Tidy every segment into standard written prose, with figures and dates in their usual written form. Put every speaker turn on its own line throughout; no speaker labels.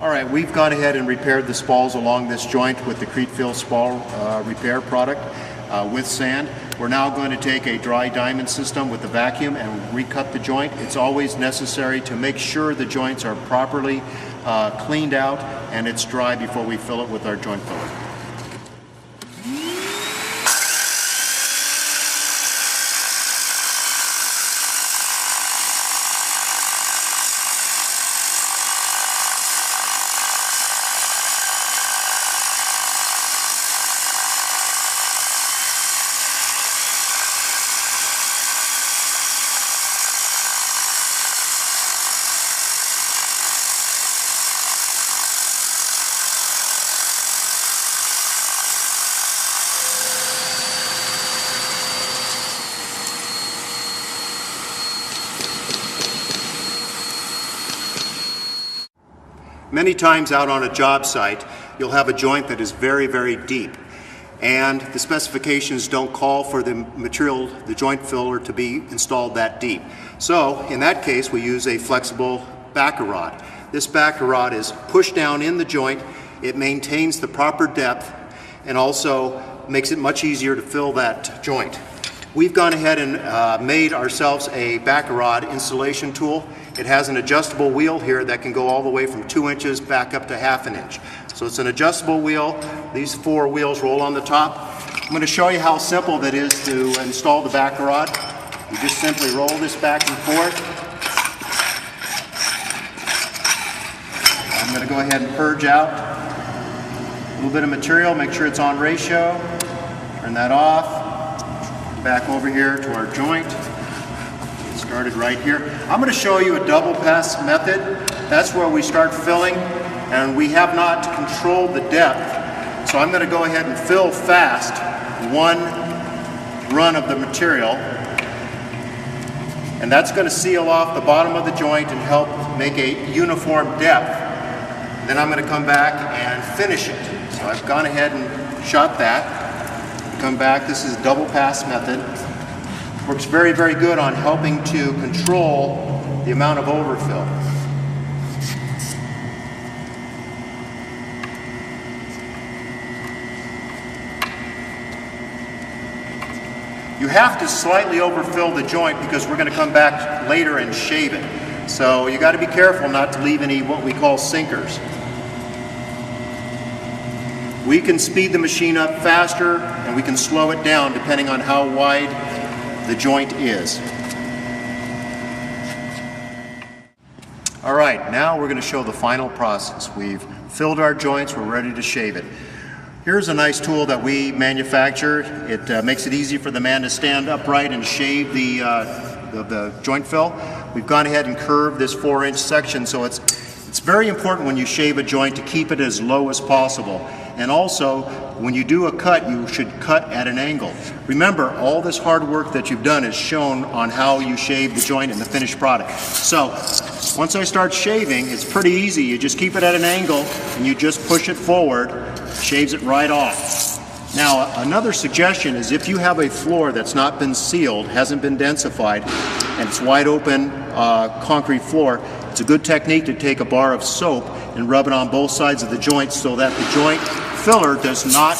All right, we've gone ahead and repaired the spalls along this joint with the Cretefill spall repair product with sand. We're now going to take a dry diamond system with the vacuum and recut the joint. It's always necessary to make sure the joints are properly cleaned out and it's dry before we fill it with our joint filler. Many times out on a job site, you'll have a joint that is very, very deep, and the specifications don't call for the material, the joint filler, to be installed that deep. So in that case, we use a flexible backer rod. This backer rod is pushed down in the joint. It maintains the proper depth and also makes it much easier to fill that joint. We've gone ahead and made ourselves a backer rod installation tool. It has an adjustable wheel here that can go all the way from 2 inches back up to ½ inch. So it's an adjustable wheel. These 4 wheels roll on the top. I'm going to show you how simple that is to install the backer rod. You just simply roll this back and forth. I'm going to go ahead and purge out a little bit of material, make sure it's on ratio. Turn that off. Back over here to our joint. Started right here. I'm going to show you a double pass method. That's where we start filling, and we have not controlled the depth. So I'm going to go ahead and fill fast one run of the material, and that's going to seal off the bottom of the joint and help make a uniform depth. Then I'm going to come back and finish it. So I've gone ahead and shot that. Come back. This is double pass method. Works very, very good on helping to control the amount of overfill. You have to slightly overfill the joint because we're going to come back later and shave it. So you got to be careful not to leave any what we call sinkers. We can speed the machine up faster and we can slow it down depending on how wide the joint is. All right, now we're going to show the final process. We've filled our joints, we're ready to shave it. Here's a nice tool that we manufacture. It makes it easy for the man to stand upright and shave the joint fill. We've gone ahead and curved this 4-inch section, so it's very important when you shave a joint to keep it as low as possible. And also, when you do a cut, you should cut at an angle. Remember, all this hard work that you've done is shown on how you shave the joint in the finished product. So, once I start shaving, it's pretty easy. You just keep it at an angle and you just push it forward, shaves it right off. Now, another suggestion is if you have a floor that's not been sealed, hasn't been densified, and it's wide open concrete floor, it's a good technique to take a bar of soap and rub it on both sides of the joint so that the joint filler does not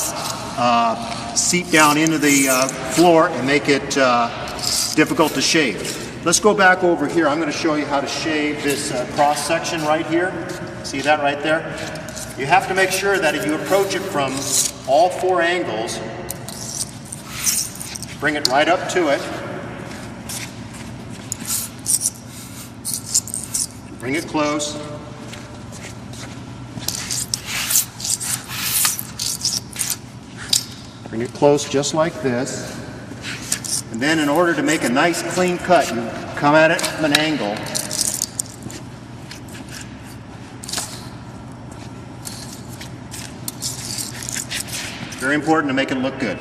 seep down into the floor and make it difficult to shave. Let's go back over here. I'm going to show you how to shave this cross section right here. See that right there? You have to make sure that if you approach it from all 4 angles, bring it right up to it. Bring it close. Bring it close just like this. And then in order to make a nice clean cut, you come at it from an angle. Very important to make it look good.